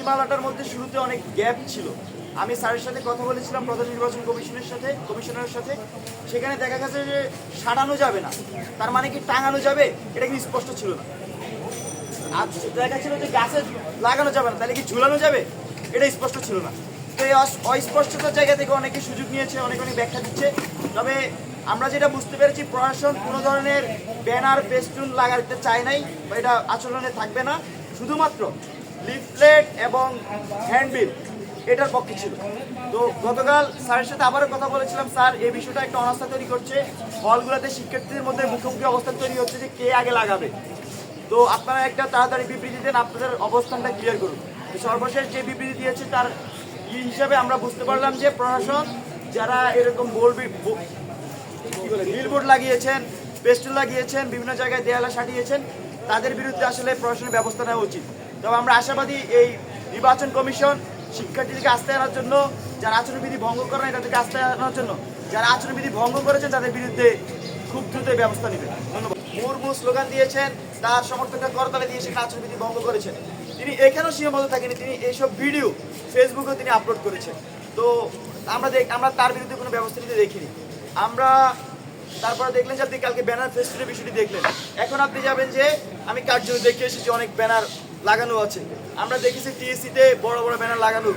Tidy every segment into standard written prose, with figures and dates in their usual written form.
নীতিমালাটার মধ্যে শুরুতে অনেক গ্যাপ ছিল। আমি স্যারের সাথে কথা বলেছিলাম প্রধান নির্বাচন কমিশনারের সাথে। সেখানে দেখা গেছে যে সারানো যাবে না, তার মানে কি টাঙানো যাবে, এটা কিন্তু স্পষ্ট ছিল না। আর দেখা ছিল যে গাছে লাগানো যাবে না, তাহলে কি ঝুলানো যাবে, এটা স্পষ্ট ছিল না। তো এই অস্পষ্টতার জায়গা থেকে অনেকে সুযোগ নিয়েছে, অনেক ব্যাখ্যা দিচ্ছে। তবে আমরা যেটা বুঝতে পেরেছি, প্রশাসন কোনো ধরনের ব্যানার ফেস্টুন লাগাতে চায় নাই বা এটা আচরণে থাকবে না, শুধুমাত্র লিফলেট এবং হ্যান্ডবিল এটার পক্ষে ছিল। তো গতকাল স্যারের সাথে আবারও কথা বলেছিলাম, স্যার এই বিষয়টা একটা অনাস্থা তৈরি করছে, হলগুলোতে শিক্ষার্থীদের মধ্যে মুখোমুখি অবস্থান তৈরি হচ্ছে যে কে আগে লাগাবে। তো আপনারা একটা তাড়াতাড়ি বিবৃতি দেন, আপনাদের অবস্থানটা ক্লিয়ার করুন। সর্বশেষ যে বিবৃতি দিয়েছে তার হিসাবে আমরা বুঝতে পারলাম যে প্রশাসন যারা এরকম বিলবোর্ড লাগিয়েছেন, পেস্টুল লাগিয়েছেন, বিভিন্ন জায়গায় দেয়ালে সাটিয়েছেন, তাদের বিরুদ্ধে আসলে প্রশাসনের ব্যবস্থা নেওয়া উচিত। তবে আমরা আশাবাদী এই নির্বাচন কমিশন শিক্ষার্থীদেরকে আস্থায় আনার জন্য, যারা আচরণবিধি ভঙ্গ করে নাই তাদেরকে আস্থায় আনার জন্য, যারা আচরণবিধি ভঙ্গ করেছেন তাদের বিরুদ্ধে খুব দ্রুত ব্যবস্থা নেবে। ধন্যবাদ। মুর্মু স্লোগান দিয়েছেন, তার সমর্থকরা করতালে দিয়ে সেখানে আচরণবিধি ভঙ্গ করেছেন। তিনি এখানেও সীমাবদ্ধ থাকেনি, তিনি এইসব ভিডিও ফেসবুকেও তিনি আপলোড করেছেন। তো আমরা তার বিরুদ্ধে কোনো ব্যবস্থা নিতে দেখিনি। আমরা তারপরে দেখলেন যে আপনি কালকে ব্যানার ফেস্টুনের বিষয়টি দেখলেন। এখন আপনি যাবেন যে আমি কার্যত দেখে এসেছি অনেক ব্যানার লাগানো আছে। আমরা দেখেছি টিএসসিতে বড় বড় ব্যানার লাগানো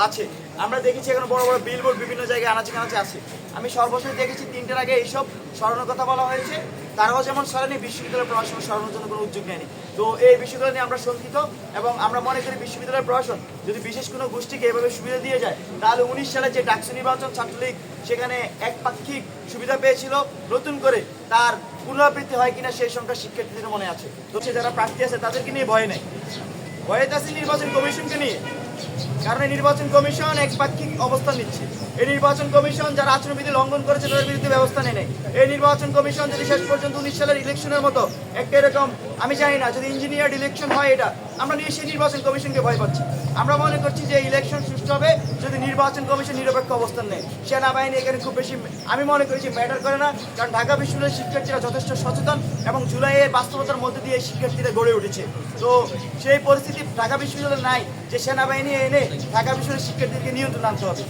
আছে। আমরা দেখেছি এখন বড় বড় বিলবোর্ড বিভিন্ন জায়গায় আনাচে কানাচে আছে। আমি সর্বশেষ দেখেছি 3টার আগে এইসব সরানোর কথা বলা হয়েছে, তারাও যেমন সরানি, বিশ্ববিদ্যালয়ের প্রশাসন সরানোর জন্য কোনো উদ্যোগ নেয়নি। তো এই বিষয়গুলো নিয়ে আমরা শঙ্কিত এবং আমরা মনে করি বিশ্ববিদ্যালয়ের প্রশাসন যদি বিশেষ কোনো গোষ্ঠীকে এভাবে সুবিধা দিয়ে যায়, তাহলে 19 সালে যে ডাকসু নির্বাচন ছাত্রলীগ সেখানে একপাক্ষিক সুবিধা পেয়েছিল, নতুন করে তার পুনরাবৃত্তি হয় কিনা সেই সংখ্যা শিক্ষার্থীদের মনে আছে। তো সে যারা প্রার্থী আছে তাদেরকে নিয়ে ভয় নেই, ভয়ে আছে নির্বাচন কমিশনকে নিয়ে। কারণ এই নির্বাচন কমিশন একপাক্ষিক অবস্থান নিচ্ছে। এই নির্বাচন কমিশন যারা আচরণবিধি লঙ্ঘন করেছে তাদের বিরুদ্ধে ব্যবস্থা নেয় নাই। এই নির্বাচন কমিশন যদি শেষ পর্যন্ত 19 সালের ইলেকশনের মতো একটা এরকম, আমি জানি না যদি ইঞ্জিনিয়ার্ড ইলেকশন হয়, এটা আমরা নিয়ে সেই নির্বাচন কমিশনকে ভয় পাচ্ছি। আমরা মনে করছি যে ইলেকশন সুষ্ঠু হবে যদি নির্বাচন কমিশন নিরপেক্ষ অবস্থান নেয়। সেনাবাহিনী এখানে খুব বেশি আমি মনে করি যে ম্যাটার করে না, কারণ ঢাকা বিশ্ববিদ্যালয়ের শিক্ষার্থীরা যথেষ্ট সচেতন এবং জুলাইয়ের বাস্তবতার মধ্যে দিয়ে শিক্ষার্থীরা গড়ে উঠেছে। তো সেই পরিস্থিতি ঢাকা বিশ্ববিদ্যালয় নাই যে সেনাবাহিনী এনে ঢাকা বিশ্ববিদ্যালয়ের শিক্ষার্থীদেরকে নিয়ন্ত্রণ আনতে হবে।